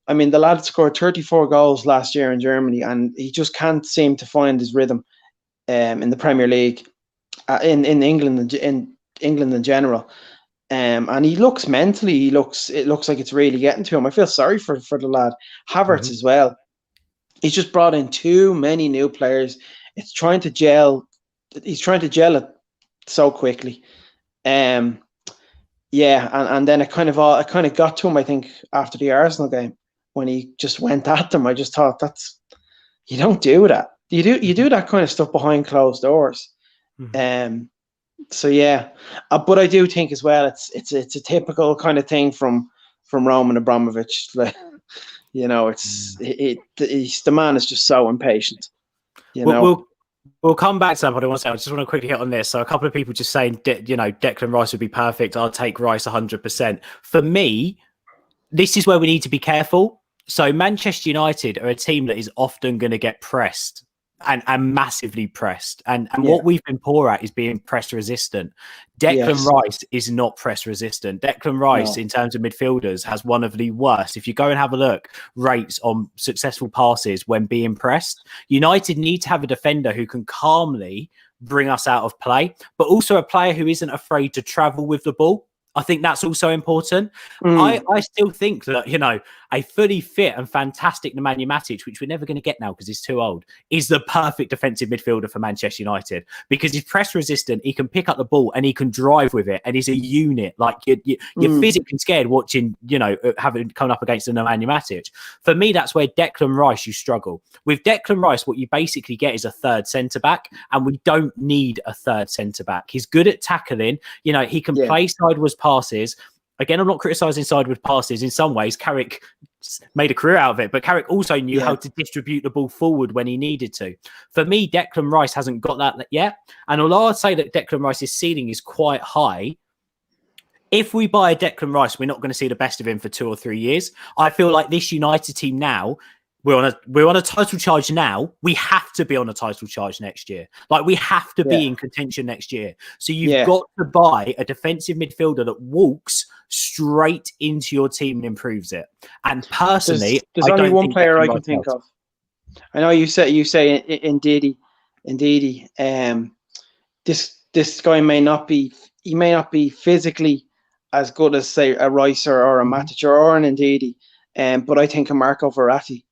I mean, the lad scored 34 goals last year in Germany, and he just can't seem to find his rhythm in the Premier League, in England, in England in general. And he looks mentally, it looks like it's really getting to him. I feel sorry for the lad. Havertz as well. He's just brought in too many new players. It's trying to gel. He's trying to gel it so quickly. And then it kind of got to him, I think, after the Arsenal game, when he just went at them. I just thought, you don't do that. You do that kind of stuff behind closed doors. So yeah, but I do think as well, it's a typical kind of thing from Roman Abramovich. The man is just so impatient. We'll come back to that, but I just want to quickly hit on this. So a couple of people just saying, Declan Rice would be perfect. I'll take Rice 100%. For me, this is where we need to be careful. So Manchester United are a team that is often going to get pressed and massively pressed. And what we've been poor at is being press resistant. Declan Rice is not press resistant. Declan Rice, in terms of midfielders, has one of the worst. If you go and have a look, rates on successful passes when being pressed. United need to have a defender who can calmly bring us out of play, but also a player who isn't afraid to travel with the ball. I think that's also important. I still think that, a fully fit and fantastic Nemanja Matic, which we're never going to get now because he's too old, is the perfect defensive midfielder for Manchester United, because he's press resistant, he can pick up the ball and he can drive with it, and he's a unit. Like you're physically scared watching, having come up against the Nemanja Matic. For me, that's where Declan Rice, you struggle. With Declan Rice, what you basically get is a third centre-back, and we don't need a third centre-back. He's good at tackling. He can play sideways passes. Again, I'm not criticising sideways passes. In some ways, Carrick made a career out of it, but Carrick also knew how to distribute the ball forward when he needed to. For me, Declan Rice hasn't got that yet. And although I'd say that Declan Rice's ceiling is quite high, if we buy a Declan Rice, we're not going to see the best of him for 2 or 3 years. I feel like this United team now, we're on a title charge now. We have to be on a title charge next year. Like, we have to be in contention next year. So you've got to buy a defensive midfielder that walks straight into your team and improves it. And personally, there's only one player I can think of. I know you say Ndidi. This guy may not be physically as good as, say, a Rice or a Matic or an Ndidi, but I think a Marco Verratti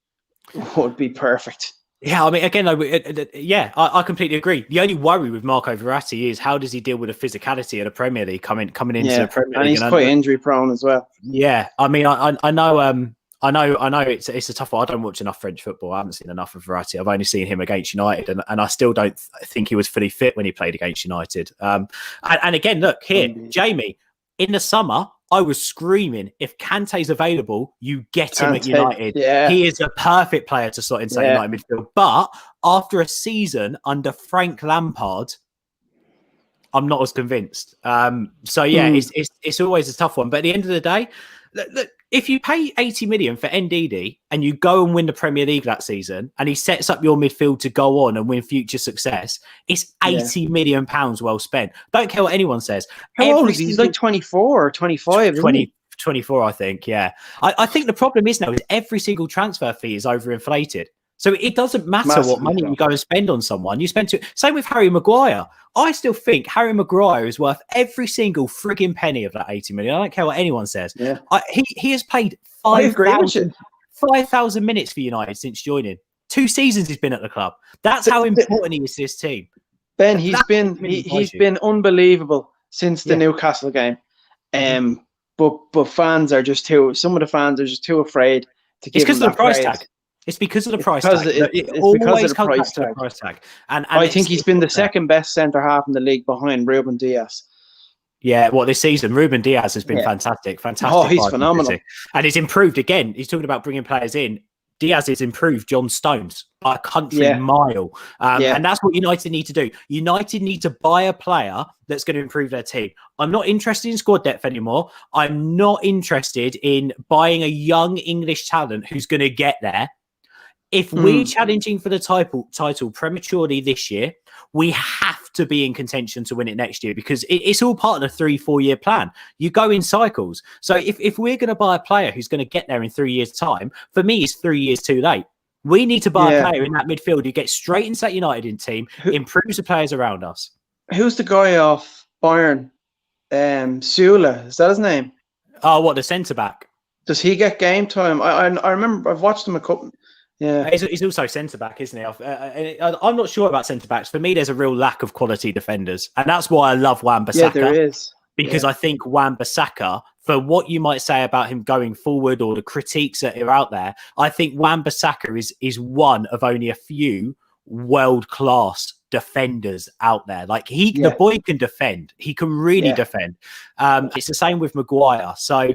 would be perfect. Yeah, I mean, again, I completely agree. The only worry with Marco Verratti is, how does he deal with the physicality of the Premier League coming into the Premier League? And he's quite injury prone as well. Yeah, I mean, I know it's a tough one. I don't watch enough French football. I haven't seen enough of Verratti. I've only seen him against United, and I still don't think he was fully fit when he played against United. And again, look here, Jamie, in the summer, I was screaming, if Kante's available, you get him at United. Yeah. He is a perfect player to slot inside United midfield. But after a season under Frank Lampard, I'm not as convinced. It's always a tough one. But at the end of the day, look, if you pay 80 million for Ndidi and you go and win the Premier League that season, and he sets up your midfield to go on and win future success, it's 80 million pounds well spent. Don't care what anyone says. How old is he? He's like 24 or 25, 24, I think, yeah. I think the problem is now is every single transfer fee is overinflated. So it doesn't matter what Massively money so. you go and spend on someone. You spend same with Harry Maguire. I still think Harry Maguire is worth every single frigging penny of that 80 million. I don't care what anyone says. Yeah. He has played I agree with you. 5,000 minutes for United since joining. 2 seasons he's been at the club. That's how important he is to this team. Ben, he's been unbelievable since the Newcastle game. But fans are just some of the fans are just too afraid to give him that price praise. tag. It's because of the price tag. It's because of the price tag. And I think he's been the second best centre half in the league behind Ruben Diaz. Yeah, this season, Ruben Diaz has been fantastic. Oh, he's phenomenal. And he's improved again. He's talking about bringing players in. Diaz has improved John Stones by a country mile. And that's what United need to do. United need to buy a player that's going to improve their team. I'm not interested in squad depth anymore. I'm not interested in buying a young English talent who's going to get there. If we're challenging for the title prematurely this year, we have to be in contention to win it next year, because it's all part of the 3-4 year plan. You go in cycles. So if we're going to buy a player who's going to get there in 3 years' time, for me, it's 3 years too late. We need to buy a player in that midfield who gets straight into that United team, improves the players around us. Who's the guy off Bayern? Sula, is that his name? Oh, the centre back? Does he get game time? I remember I've watched him a couple. Yeah, he's also centre back, isn't he? I'm not sure about centre backs. For me, there's a real lack of quality defenders, and that's why I love Wan-Bissaka. Yeah, there is, because I think Wan-Bissaka, for what you might say about him going forward or the critiques that are out there, I think Wan-Bissaka is one of only a few world-class defenders out there. Like the boy can defend. He can really defend. It's the same with Maguire. So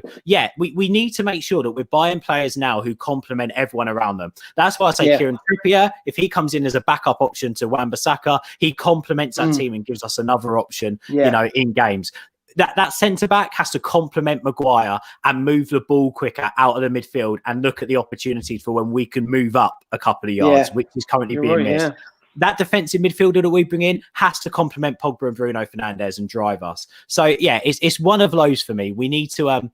we need to make sure that we're buying players now who complement everyone around them. That's why I say Kieran Trippier, if he comes in as a backup option to Wan-Bissaka, he complements that team and gives us another option, in games. That centre back has to complement Maguire and move the ball quicker out of the midfield and look at the opportunities for when we can move up a couple of yards, which is currently being missed. Yeah. That defensive midfielder that we bring in has to complement Pogba and Bruno Fernandes and drive us. So it's one of those for me. We need to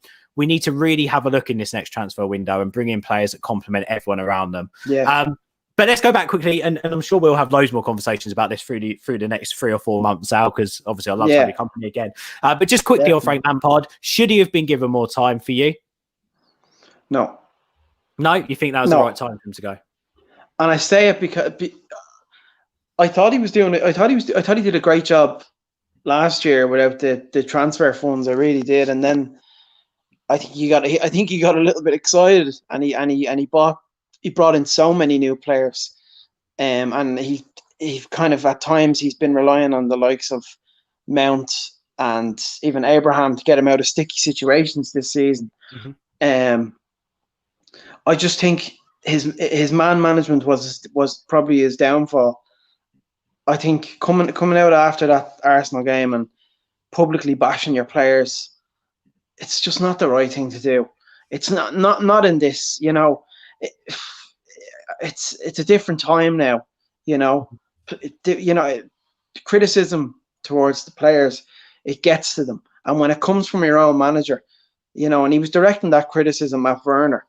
really have a look in this next transfer window and bring in players that complement everyone around them. Yeah. But let's go back quickly, and I'm sure we'll have loads more conversations about this through the next 3 or 4 months, Al, because obviously I love to have your company again. But just quickly on Frank Lampard, should he have been given more time for you? No. No? You think that was the right time for him to go? And I say it because I thought he was doing it. I thought he did a great job last year without the transfer funds. I really did. And then I think he got a little bit excited, and he brought in so many new players, and he kind of at times he's been relying on the likes of Mount and even Abraham to get him out of sticky situations this season. I just think his man management was probably his downfall. I think coming out after that Arsenal game and publicly bashing your players, it's just not the right thing to do. It's not in this, it's a different time now, criticism towards the players, it gets to them. And when it comes from your own manager, and he was directing that criticism at Werner,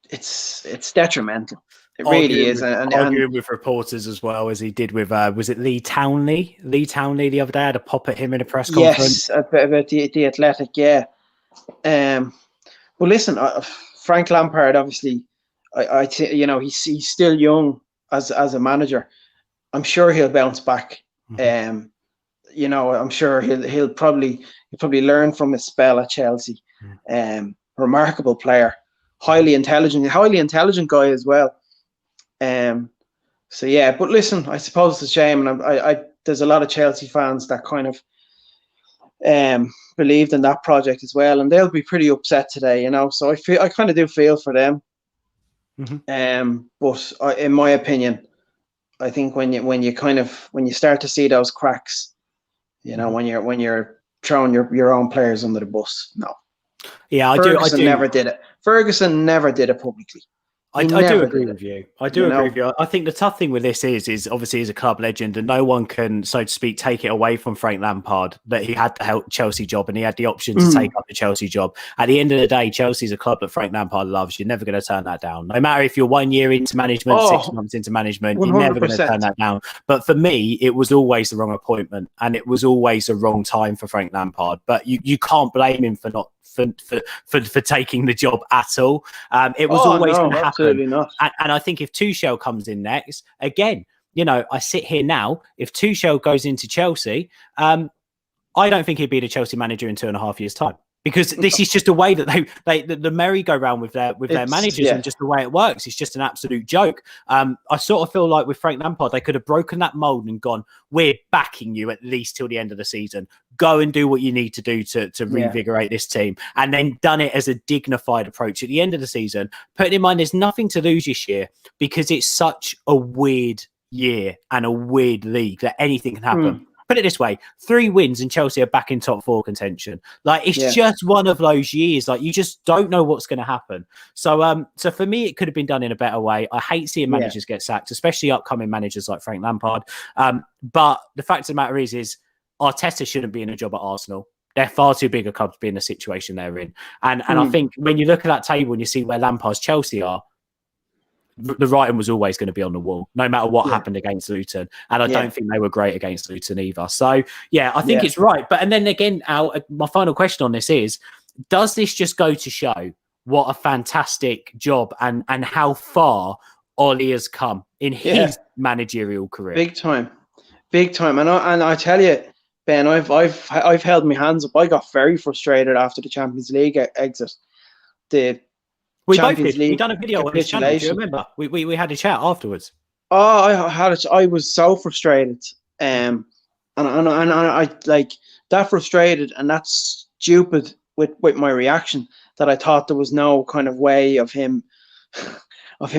it's detrimental. It really is. And arguing with reporters as well, as he did with, was it Lee Townley? Lee Townley the other day had a pop at him in a press conference. Yes, about the Athletic, Well, listen, Frank Lampard, obviously, he's still young as a manager. I'm sure he'll bounce back. I'm sure he'll probably learn from his spell at Chelsea. Remarkable player, highly intelligent guy as well. But listen, I suppose it's a shame, and I there's a lot of Chelsea fans that kind of believed in that project as well, and they'll be pretty upset today, So I kind of do feel for them. But in my opinion, I think when you start to see those cracks, when you're throwing your own players under the bus, no. Yeah, Ferguson never did it. Ferguson never did it publicly. I He do never agree did it. with you. I do agree with you. I think the tough thing with this is obviously he's a club legend and no one can, so to speak, take it away from Frank Lampard that he had the Chelsea job and he had the option to take up the Chelsea job. At the end of the day, Chelsea's a club that Frank Lampard loves. You're never going to turn that down. No matter if you're 1 year into management, 6 months into management, you're never going to turn that down. But for me, it was always the wrong appointment and it was always the wrong time for Frank Lampard. But you can't blame him for not for taking the job at all. It was always going to happen. Not. And I think if Tuchel comes in next, again, I sit here now, if Tuchel goes into Chelsea, I don't think he'd be the Chelsea manager in 2.5 years' time. Because this is just a way that the merry-go-round with their managers and just the way it works. It's just an absolute joke. I sort of feel like with Frank Lampard, they could have broken that mold and gone, we're backing you at least till the end of the season. Go and do what you need to do to reinvigorate this team. And then done it as a dignified approach at the end of the season. Putting in mind, there's nothing to lose this year because it's such a weird year and a weird league that anything can happen. Put it this way, 3 wins and Chelsea are back in top 4 contention. Like, it's just one of those years. Like, you just don't know what's going to happen. So so for me, it could have been done in a better way. I hate seeing managers get sacked, especially upcoming managers like Frank Lampard. But the fact of the matter is Arteta shouldn't be in a job at Arsenal. They're far too big a club to be in the situation they're in. And I think when you look at that table and you see where Lampard's Chelsea are, the writing was always going to be on the wall, no matter what happened against Luton. And I don't think they were great against Luton either. So, I think it's right. But, and then again, Al, my final question on this is, does this just go to show what a fantastic job and how far Ollie has come in his managerial career? Big time. And I tell you, Ben, I've held my hands up. I got very frustrated after the Champions League exit. We both did. We done a video on his channel. Do you remember? We had a chat afterwards. Oh, I was so frustrated, and I like that frustrated and that stupid with my reaction that I thought there was no kind of way of him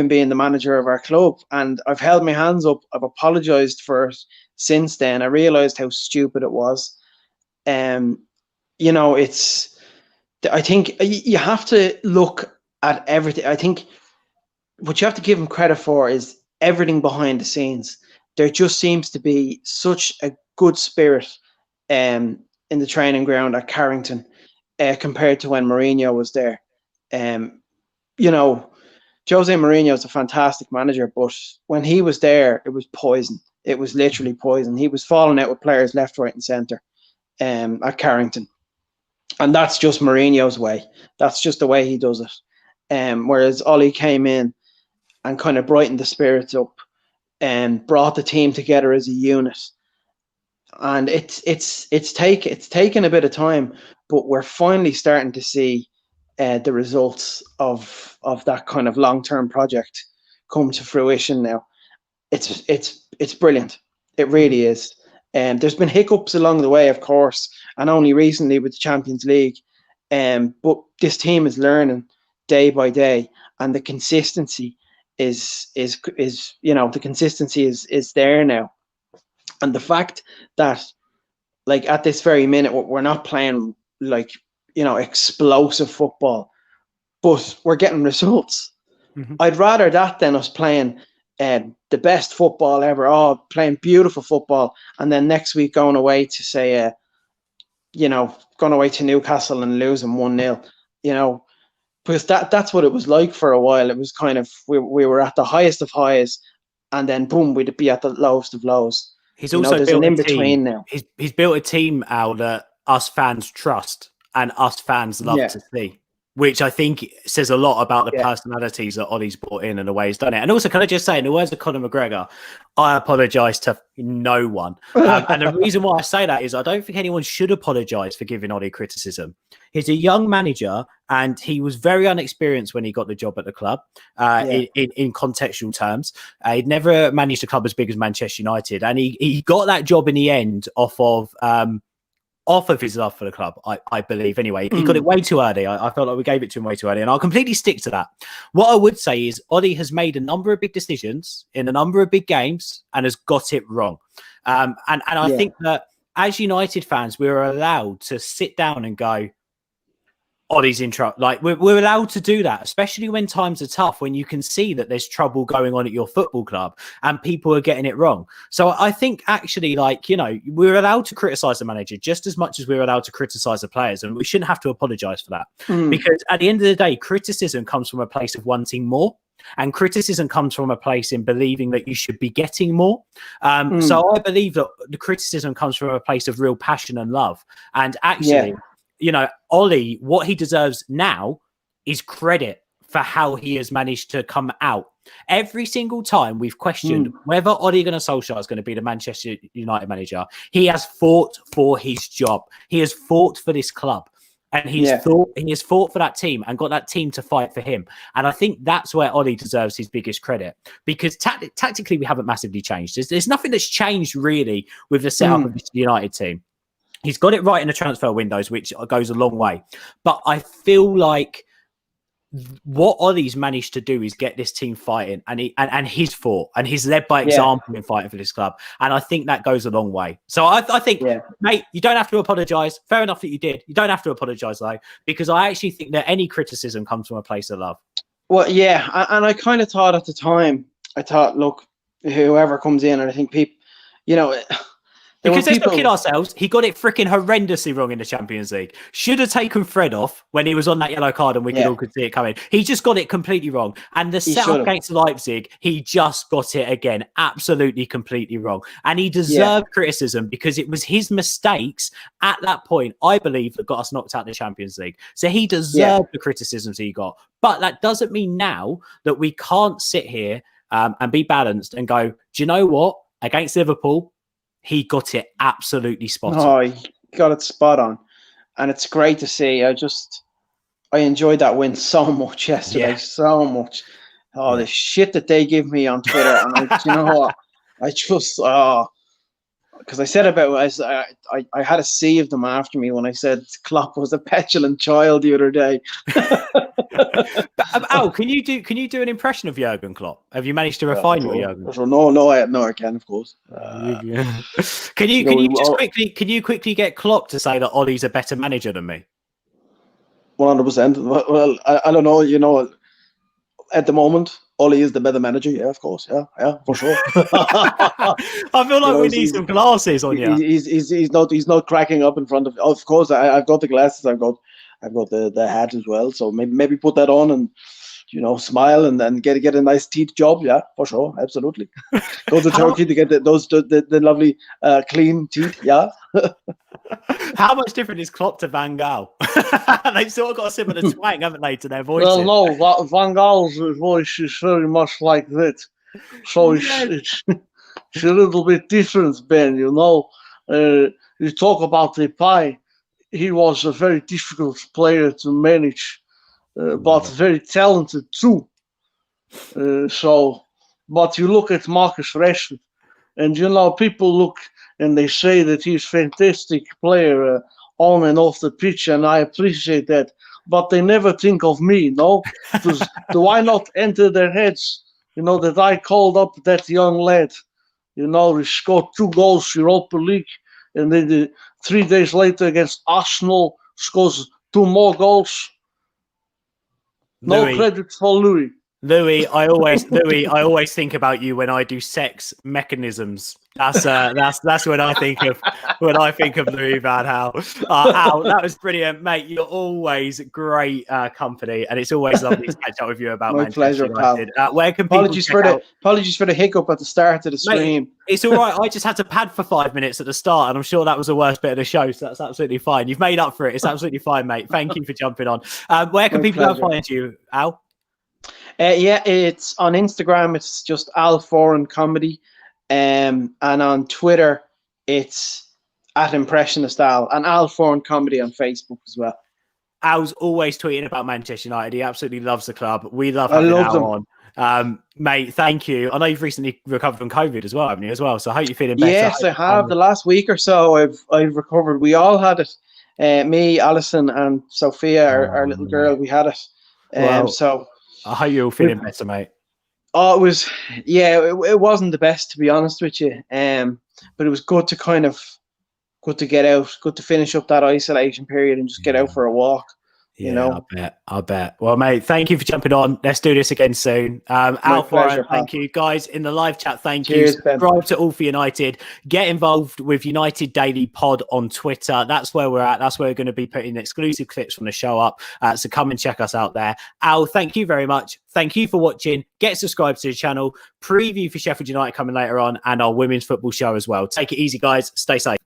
being the manager of our club. And I've held my hands up. I've apologized for it since then. I realized how stupid it was. It's. I think you have to look at everything. I think what you have to give him credit for is everything behind the scenes. There just seems to be such a good spirit in the training ground at Carrington compared to when Mourinho was there. Jose Mourinho is a fantastic manager, but when he was there, it was poison. It was literally poison. He was falling out with players left, right, and centre at Carrington. And that's just Mourinho's way. That's just the way he does it. Whereas Ollie came in and kind of brightened the spirits up and brought the team together as a unit. And it's taken a bit of time, but we're finally starting to see the results of that kind of long-term project come to fruition now. It's brilliant. It really is. There's been hiccups along the way, of course, and only recently with the Champions League. But this team is learning day by day, and the consistency is there now. And the fact that, like, at this very minute, we're not playing explosive football, but we're getting results. Mm-hmm. I'd rather that than us playing the best football ever, playing beautiful football, and then next week going away to say, going away to Newcastle and losing 1-0, because that's what it was like for a while. It was kind of, we were at the highest of highs, and then boom, we'd be at the lowest of lows. He's also there's built an in-between now. He's built a team out that us fans trust and us fans love to see, which I think says a lot about the personalities that Ollie's brought in and the way he's done it. And also, can I just say, in the words of Conor McGregor, I apologise to no one. And the reason why I say that is I don't think anyone should apologise for giving Ollie criticism. He's a young manager and he was very unexperienced when he got the job at the club in contextual terms. He'd never managed a club as big as Manchester United. And he got that job in the end off of his love for the club, I believe. Anyway, he got it way too early. I felt like we gave it to him way too early, and I'll completely stick to that. What I would say is Ollie has made a number of big decisions in a number of big games and has got it wrong. And I think that as United fans, we were allowed to sit down and go, Ollie's in trouble. Like we're allowed to do that, especially when times are tough, when you can see that there's trouble going on at your football club and people are getting it wrong. So I think actually, like, we're allowed to criticize the manager just as much as we're allowed to criticize the players, and we shouldn't have to apologize for that. Because at the end of the day, criticism comes from a place of wanting more. And criticism comes from a place in believing that you should be getting more. So I believe that the criticism comes from a place of real passion and love. And actually, Ollie, what he deserves now is credit for how he has managed to come out. Every single time we've questioned whether Ole Gunnar Solskjaer is going to be the Manchester United manager, he has fought for his job. He has fought for this club. And he has fought for that team and got that team to fight for him. And I think that's where Ollie deserves his biggest credit, because tactically we haven't massively changed. There's nothing that's changed really with the setup of this United team. He's got it right in the transfer windows, which goes a long way. But I feel like what Ollie's managed to do is get this team fighting, and he's fought, and he's led by example in fighting for this club. And I think that goes a long way. So I think, mate, you don't have to apologise. Fair enough that you did. You don't have to apologise, though, because I actually think that any criticism comes from a place of love. Well, yeah, and I kind of thought at the time, look, whoever comes in, and I think people, because let's not kid ourselves, he got it freaking horrendously wrong in the Champions League. Should have taken Fred off when he was on that yellow card and we all could see it coming. He just got it completely wrong. And the setup against Leipzig, he just got it again, absolutely completely wrong. And he deserved criticism because it was his mistakes at that point, I believe, that got us knocked out of the Champions League. So he deserved the criticisms he got. But that doesn't mean now that we can't sit here and be balanced and go, do you know what? Against Liverpool, he got it absolutely spot on. Oh, he got it spot on. And it's great to see. I enjoyed that win so much yesterday. So much. Oh, the shit that they give me on Twitter. And you know what? I just, because I said I had a sea of them after me when I said Klopp was a petulant child the other day. Al, can you do an impression of Jurgen Klopp? Have you managed to refine your Jurgen? No, I can, of course. Can you quickly get Klopp to say that Ollie's a better manager than me? 100%. Well, I don't know. At the moment, Ollie is the better manager. Yeah, of course. Yeah, for sure. I feel like we need some glasses on you. He's not cracking up in front of. Of course, I've got the glasses. I've got the hat as well. So maybe put that on and smile and then get a nice teeth job. Yeah, for sure, absolutely. Go to Turkey to get the lovely clean teeth. Yeah. How much different is Klopp to Van Gaal? They've sort of got a similar twang, haven't they, to their voices? Well, no, Van Gaal's voice is very much like that. So it's a little bit different, Ben, You talk about Depay. He was a very difficult player to manage, but very talented too. But you look at Marcus Rashford, and people look and they say that he's a fantastic player on and off the pitch, and I appreciate that. But they never think of me, no? Because do I not enter their heads, that I called up that young lad, he scored 2 goals Europa League, and then 3 days later against Arsenal scores 2 more goals. No credit for Louis. Louis, I always think about you when I do sex mechanisms. That's when I think of Louis Van Gaal. Al, that was brilliant, mate. You're always great company, and it's always lovely to catch up with you about Manchester United. Pleasure, pal. Where can people apologies for the hiccup at the start of the stream. Mate, it's all right. I just had to pad for 5 minutes at the start, and I'm sure that was the worst bit of the show. So that's absolutely fine. You've made up for it. It's absolutely fine, mate. Thank you for jumping on. Where can people find you, Al? It's on Instagram. It's just Al Foran Comedy, and on Twitter it's @Impressionist Al, and Al Foran Comedy on Facebook as well. Al's always tweeting about Manchester United. He absolutely loves the club. We love having Al on. Mate, thank you. I know you've recently recovered from COVID as well, haven't you? As well, so I hope you're feeling better. Yes, I have. The last week or so, I've recovered. We all had it. Me, Alison, and Sophia, our little girl. We had it. So. I hope you're all feeling better, mate. Oh, it was, it wasn't the best, to be honest with you. But it was good to get out, good to finish up that isolation period and just get out for a walk. You know, I bet. Well, mate, thank you for jumping on. Let's do this again soon. Al pleasure, Foran, thank you. Guys in the live chat, thank Cheers, you. Ben. Subscribe to All for United. Get involved with United Daily Pod on Twitter. That's where we're at. That's where we're going to be putting exclusive clips from the show up. So come and check us out there. Al, thank you very much. Thank you for watching. Get subscribed to the channel. Preview for Sheffield United coming later on, and our women's football show as well. Take it easy, guys. Stay safe.